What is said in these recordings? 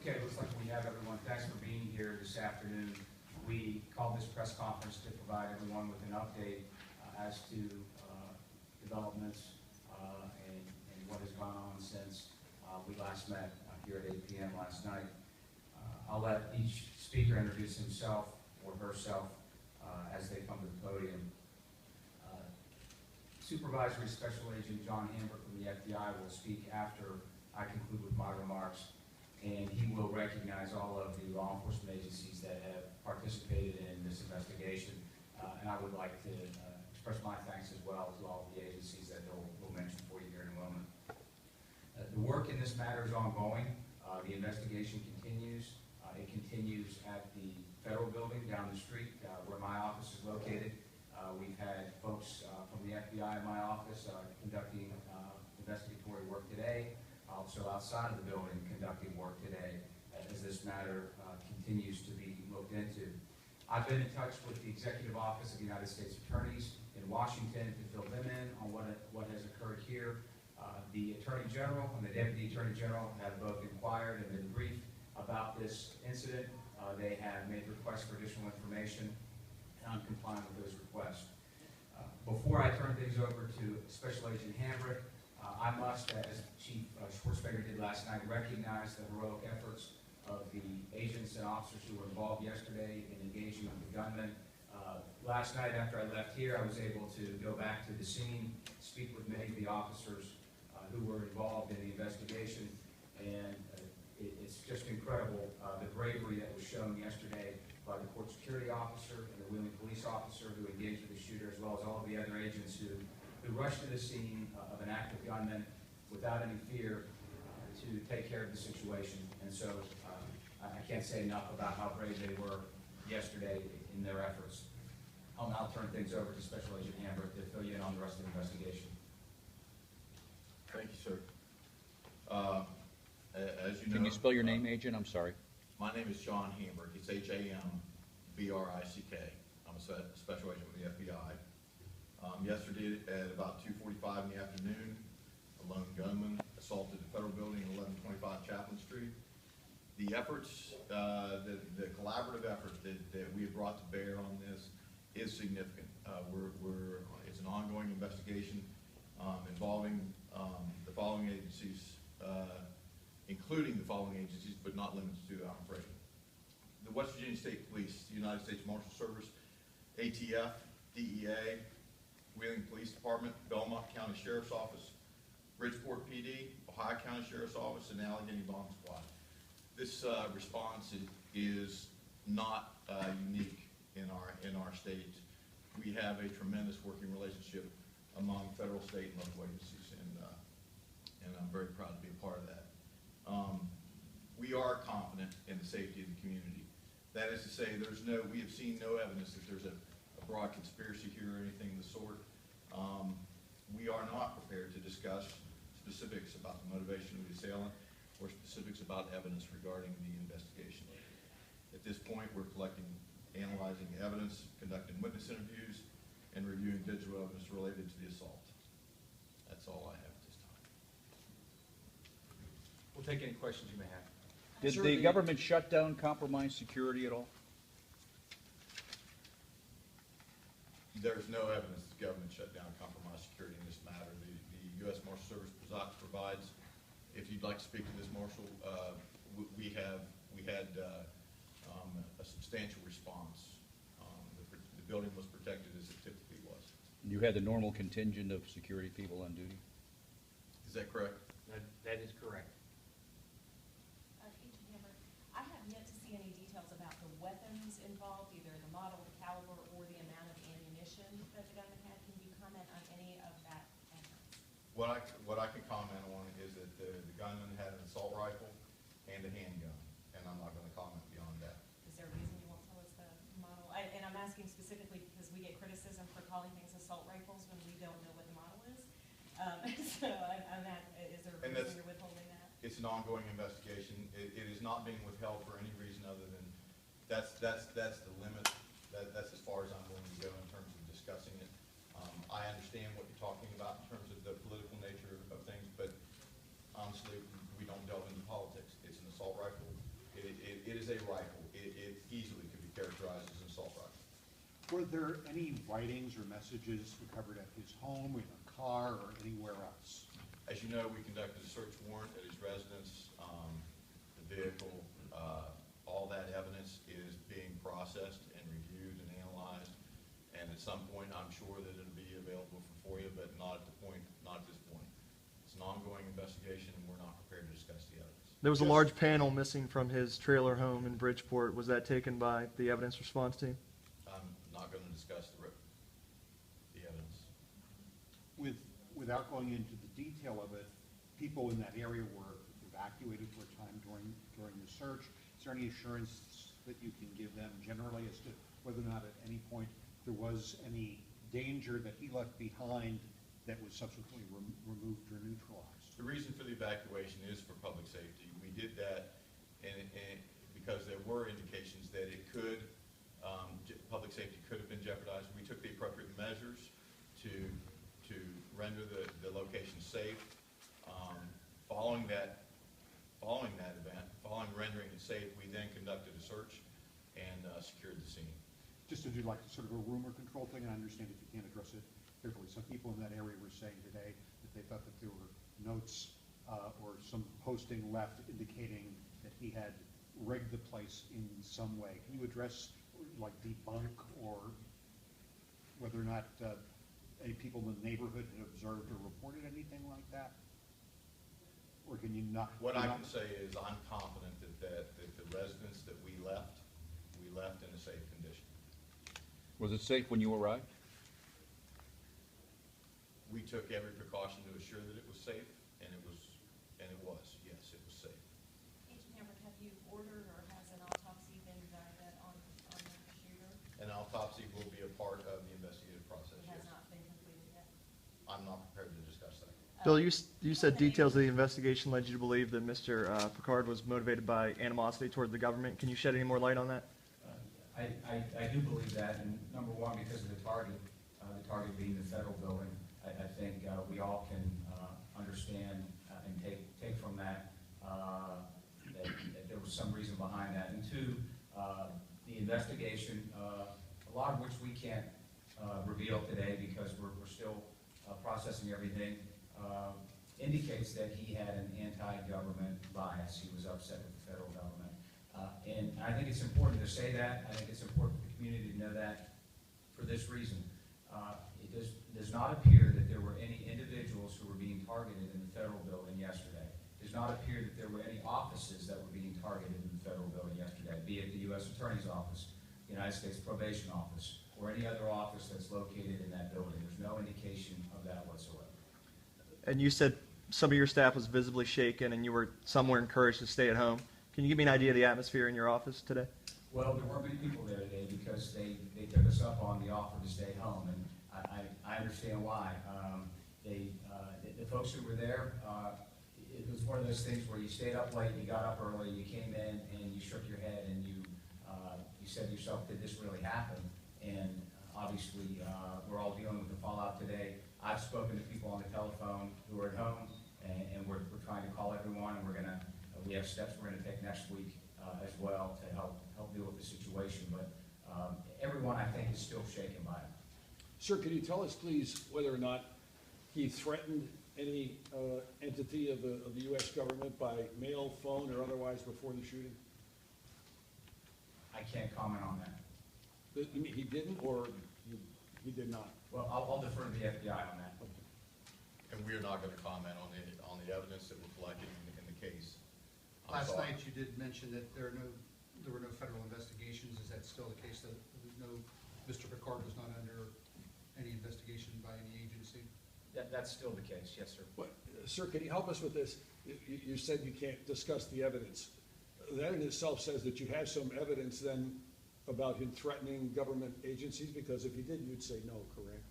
Okay, looks like we have everyone. Thanks for being here this afternoon. We called this press conference to provide everyone with an update as to developments and what has gone on since we last met here at 8 p.m. last night. I'll let each speaker introduce himself or herself as they come to the podium. Supervisory Special Agent John Hambrick from the FBI will speak after I conclude with my remarks, and he will recognize all of the law enforcement agencies that have participated in this investigation. And I would like to express my thanks as well to all of the agencies that we'll mention for you here in a moment. The work in this matter is ongoing. The investigation continues. It continues at the federal building down the street where my office is located. We've had folks from the FBI in my office conducting investigatory work today, also outside of the building conducting work today as this matter continues to be looked into. I've been in touch with the Executive Office of the United States Attorneys in Washington to fill them in on what has occurred here. The Attorney General and the Deputy Attorney General have both inquired and been briefed about this incident. They have made requests for additional information, and I'm complying with those requests. Before I turn things over to Special Agent Hambrick, I must, as Chief Schwarzenegger did last night, recognize the heroic efforts of the agents and officers who were involved yesterday in engaging with the gunman. Last night after I left here, I was able to go back to the scene, speak with many of the officers who were involved in the investigation, and it's just incredible the bravery that was shown yesterday by the court security officer and the Wheeling police officer who engaged with the shooter, as well as all of the other agents who rushed to the scene of an active gunman without any fear to take care of the situation. And so I can't say enough about how brave they were yesterday in their efforts. I'll now turn things over to Special Agent Hambrick to fill you in on the rest of the investigation. Thank you, sir. As you know, Can you spell your name, Agent? I'm sorry. My name is John Hambrick. It's H-A-M-B-R-I-C-K. I'm a special agent with the FBI. Yesterday at about 2:45 in the afternoon, a lone gunman assaulted the federal building at 1125 Chaplain Street. The efforts, the collaborative effort that we have brought to bear on this is significant. It's an ongoing investigation involving the following agencies, including the following agencies, but not limited to, I'm afraid. The West Virginia State Police, the United States Marshal Service, ATF, DEA, Wheeling Police Department, Belmont County Sheriff's Office, Bridgeport PD, Ohio County Sheriff's Office, and Allegheny Bomb Squad. This response is not unique in our state. We have a tremendous working relationship among federal, state, and local agencies, and I'm very proud to be a part of that. We are confident in the safety of the community. That is to say, we have seen no evidence that there's a broad conspiracy here or anything of the sort. We are not prepared to discuss specifics about the motivation of the assailant or specifics about evidence regarding the investigation. At this point, we're analyzing evidence, conducting witness interviews, and reviewing digital evidence related to the assault. That's all I have at this time. We'll take any questions you may have. Did the government shutdown compromise security at all? There's no evidence the government shut down compromised security in this matter. The U.S. Marshal Service provides, if you'd like to speak to this, Marshal, we had a substantial response. The building was protected as it typically was. You had the normal contingent of security people on duty? Is that correct? That is correct. Agent Hambrick, I have yet to see any details about the weapons involved, either the model, the caliber, or the amount of ammunition that the gunman had. Can you comment on any of that evidence? What I can comment on is that the gunman had an assault rifle and a handgun, and I'm not going to comment beyond that. Is there a reason you won't tell us the model? And I'm asking specifically because we get criticism for calling things assault rifles when we don't know what the model is. So is there a reason you're withholding that? It's an ongoing investigation. It is not being withheld for any reason other than that's the limit. That's as far as I'm willing to go in terms of discussing it. I understand what you're talking about in terms of the political nature of things, but honestly, we don't delve into politics. It's an assault rifle, were there any writings or messages recovered at his home, in a car, or anywhere else? As you know, we conducted a search warrant at his residence, the vehicle, all that evidence is being processed and reviewed and analyzed. And at some point, I'm sure that it'll be available for FOIA, but not at this point. It's an ongoing investigation, and we're not prepared to discuss the evidence. There was a large panel missing from his trailer home in Bridgeport. Was that taken by the evidence response team? I'm not going to discuss the evidence. Without going into the detail of it, people in that area were evacuated for a time during the search. Is there any assurance that you can give them generally as to whether or not at any point there was any danger that he left behind that was subsequently removed or neutralized? The reason for the evacuation is for public safety. We did that and because there were indications that it could, public safety could have been jeopardized. We took the appropriate measures to render the location safe. Following that event, following rendering it safe, we then conducted a search and secured the scene. Just to do like sort of a rumor control thing, and I understand if you can't address it carefully. Some people in that area were saying today that they thought that there were notes or some posting left indicating that he had rigged the place in some way. Can you address, like, debunk or whether or not any people in the neighborhood had observed or reported anything like that? Or can you not? What I can say is I'm confident that the residents that we left in a safe condition. Was it safe when you arrived? We took every precaution to assure that it was safe, and it was, yes, it was safe. Agent Hambrick, have you ordered or has an autopsy been done on the shooter? An autopsy will be a part of the investigative process, It has yes. not been completed yet. I'm not prepared to discuss that. Bill, you said details of the investigation led you to believe that Mr. Picard was motivated by animosity toward the government. Can you shed any more light on that? I do believe that, and number one, because of the target being the federal building, I think we all can understand and take from that that there was some reason behind that. And two, the investigation, a lot of which we can't reveal today because we're still processing everything, indicates that he had an anti-government bias. He was upset with the federal government. And I think it's important to say that. I think it's important for the community to know that for this reason. It does not appear that there were any individuals who were being targeted in the federal building yesterday. It does not appear that there were any offices that were being targeted in the federal building yesterday, be it the U.S. Attorney's Office, the United States Probation Office, or any other office that's located in that building. There's no indication of that whatsoever. And you said some of your staff was visibly shaken and some were encouraged to stay at home. Can you give me an idea of the atmosphere in your office today? Well, there weren't many people there today because they took us up on the offer to stay home, and I understand why. The folks who were there, it was one of those things where you stayed up late, you got up early, you came in and you shook your head and you said to yourself, did this really happen? And obviously, we're all dealing with the fallout today. I've spoken to people on the telephone who are at home, and we're trying to call everyone, and we have steps we're going to take next week as well to help deal with the situation. But everyone, I think, is still shaken by it. Sir, can you tell us, please, whether or not he threatened any entity of the U.S. government by mail, phone, or otherwise before the shooting? I can't comment on that. You mean he didn't, or he did not? Well, I'll defer to the FBI on that. And we are not going to comment on the evidence that we're collecting in the case. Last night you did mention that there were no federal investigations. Is that still the case, that Mr. Picard was not under any investigation by any agency? That's still the case, yes, sir. What, sir, can you help us with this? You said you can't discuss the evidence. That in itself says that you have some evidence then about him threatening government agencies, because if he did, you'd say no, correct?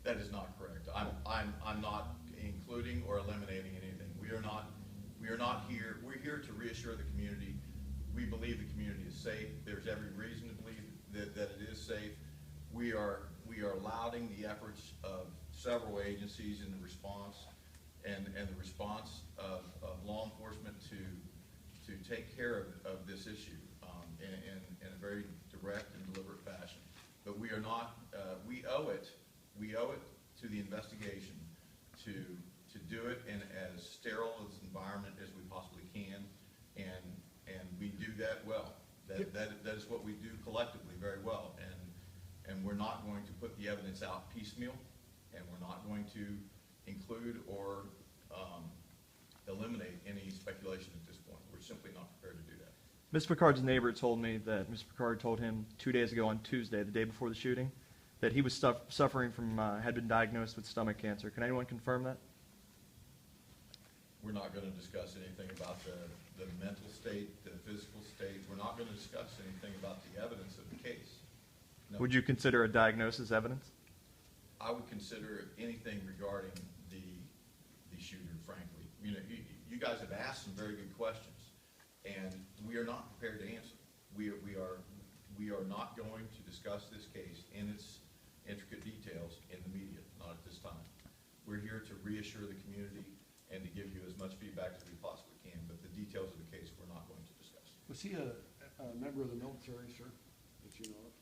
That is not correct. I'm not including or eliminating anything. We are not here. We're here to reassure the community. We believe the community is safe. There's every reason to believe that it is safe. We are lauding the efforts of several agencies in the response and the response of law enforcement to take care of this issue in a very direct and deliberate fashion. But we are not, we owe it to the investigation to do it in as sterile as environment as we possibly can, and we do that well. That is what we do collectively very well, and we're not going to put the evidence out piecemeal, and we're not going to include or eliminate any speculation at this point. We're simply not prepared to do that. Mr. Picard's neighbor told me that Mr. Picard told him 2 days ago on Tuesday, the day before the shooting, that he was suffering from, had been diagnosed with stomach cancer. Can anyone confirm that? We're not going to discuss anything about the mental state, the physical state. We're not going to discuss anything about the evidence of the case. No. Would you consider a diagnosis evidence? I would consider anything regarding the shooter, frankly. You know, you guys have asked some very good questions, and we are not prepared to answer. We are not going to discuss this case in its intricate details in the media, not at this time. We're here to reassure the community and to give you as much feedback as we possibly can, but the details of the case we're not going to discuss. Was he a member of the military, sir, that you know of?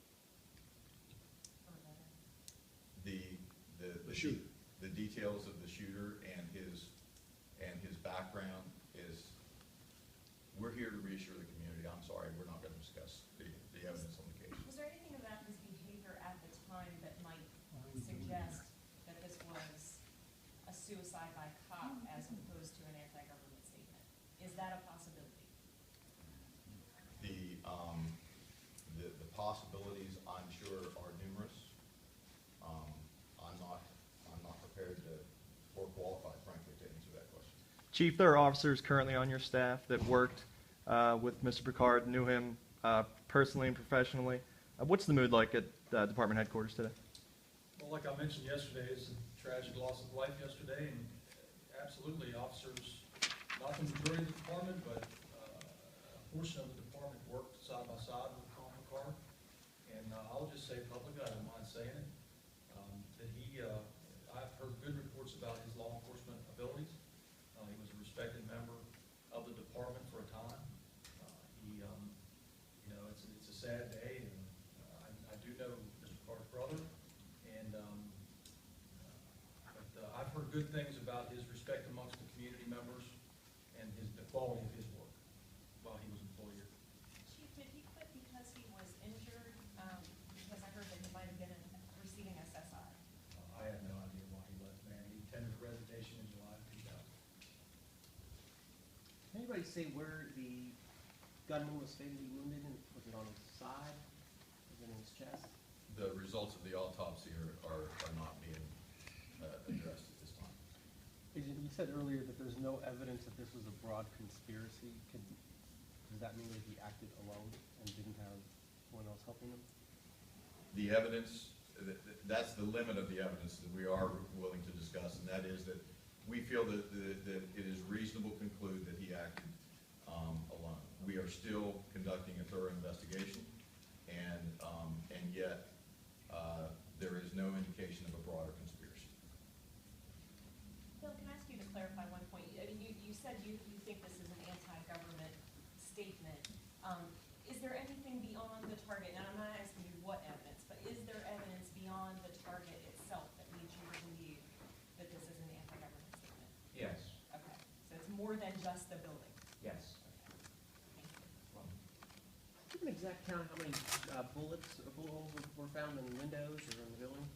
The shooter. The details of the shooter and his background is, we're here to reassure the community. I'm sorry, we're not going to discuss the evidence on the case. Was there anything about his behavior at the time that might suggest that this was a suicide by cop as opposed to an anti-government statement? Is that a possibility? The possibilities, I'm sure, are numerous. I'm not prepared to, or qualified, frankly, to answer that question. Chief, there are officers currently on your staff that worked with Mr. Picard, knew him personally and professionally. What's the mood like at department headquarters today? Well, like I mentioned yesterday, it's a tragic loss of life yesterday, and absolutely, officers, not the majority of the department, but a portion of the department worked side by side with Colin Picard. And I'll just say publicly, I don't mind saying it, that I've heard good reports about his law enforcement abilities. He was a respected member of the department for a time. You know, it's a sad day, and I do know Mr. Picard's brother, and but I've heard good things about his respect amongst the community members and the quality of his work while he was employed here. Chief, did he quit because he was injured? Because I heard that he might have been receiving SSI. I have no idea why he left, man. He tendered resignation in July of 2000. Can anybody say where the gunman was fatally wounded? Was it on his side? Was it in his chest? The results of the autopsy are not being addressed at this time. Agent, you said earlier that there's no evidence that this was a broad conspiracy. Does that mean that he acted alone and didn't have anyone else helping him? The evidence, that's the limit of the evidence that we are willing to discuss, and that is that we feel that it is reasonable to conclude that he acted alone. We are still conducting a thorough investigation, and yet there is no indication of a broader conspiracy. Bill, can I ask you to clarify one point? You said you think this is an anti-government statement. Is there anything beyond the target? And I'm not asking you what evidence, but is there evidence beyond the target itself that leads you to believe that this is an anti-government statement? Yes, Okay, so it's more than just the building. yes. Okay, thank you. Do you have an exact count how many bullet holes were found in the windows or in the building?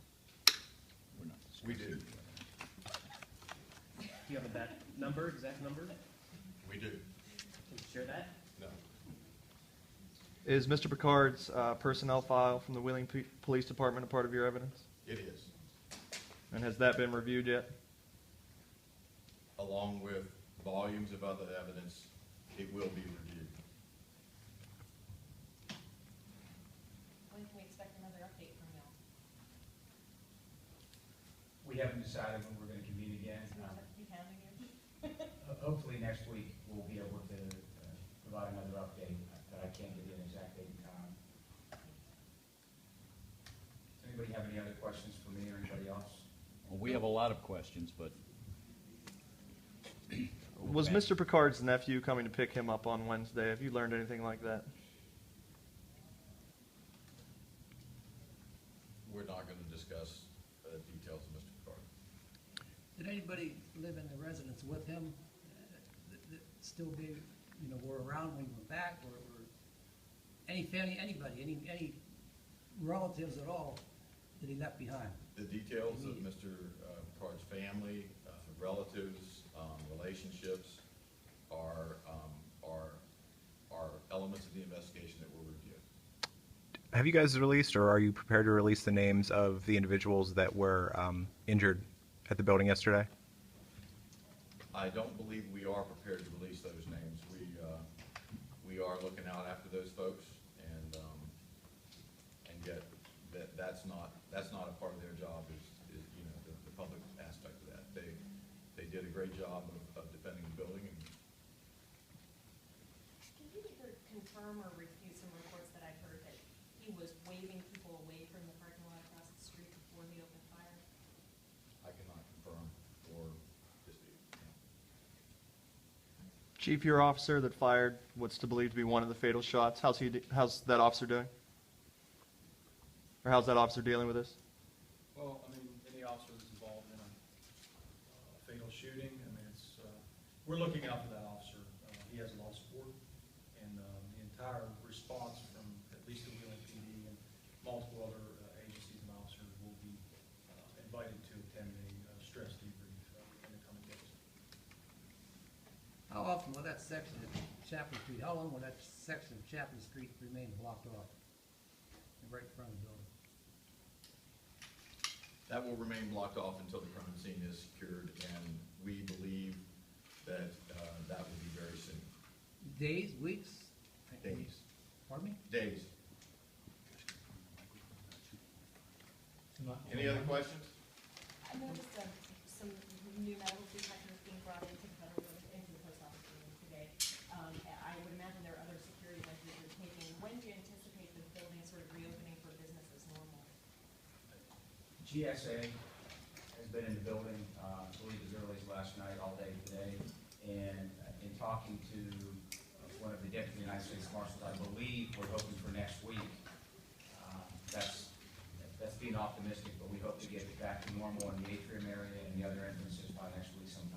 We do. Do you have that number, exact number? We do. Can you share that? No. Is Mr. Picard's personnel file from the Wheeling Police Department a part of your evidence? It is. And has that been reviewed yet? Along with volumes of other evidence, it will be reviewed. When can we expect another update from y'all? We haven't decided when we're going to convene again. You can again? Hopefully next week, we'll be able to provide another update, but I can't give you an exact date and time. Does anybody have any other questions for me or anybody else? Well, we have a lot of questions, but Was Mr. Picard's nephew coming to pick him up on Wednesday? Have you learned anything like that? anybody live in the residence with him, that still be, you know, were around when he went back, or any family, anybody, any relatives at all that he left behind? The details of Mr. Picard's family, relatives, relationships are elements of the investigation that we'll review. Have you guys released, or are you prepared to release the names of the individuals that were injured at the building yesterday? I don't believe we are prepared to release those names. We are looking out after those folks, and yet that's not a part of their job, is you know, the public aspect of that. They did a great job of defending the building. And Can you either confirm or refute some reports that I've heard that he was waving people away from the parking lot across the street before he opened fire? I cannot confirm or dispute. Chief, your officer that fired what's to believe to be one of the fatal shots, how's that officer doing? Or how's that officer dealing with this? Well, I mean, any officer that's involved in a fatal shooting, I mean, we're looking out for that officer. He has a lot of support, and the entire response from at least the Wheeling PD and multiple other agencies and officers will be invited to attend a stress debrief in the coming days. How often will that section of Chapman Street, how long will that section of Chapman Street remain blocked off? Right in front of the building? That will remain blocked off until the crime scene is secured, and we believe that that will be very soon. Days, weeks? Days. Pardon me? Days. Any other questions? I noticed some new metal detectors being brought into the post office building today. I would imagine there are other security measures you're taking. When do you anticipate the building sort of reopening for business as normal? GSA has been in the building, I believe as early as last night, all day today, and in talking to one of the Deputy United States Marshals, I believe we're hoping for next week. That's being optimistic, but we hope to get it back to normal in the atrium area and the other entrances by next week sometime.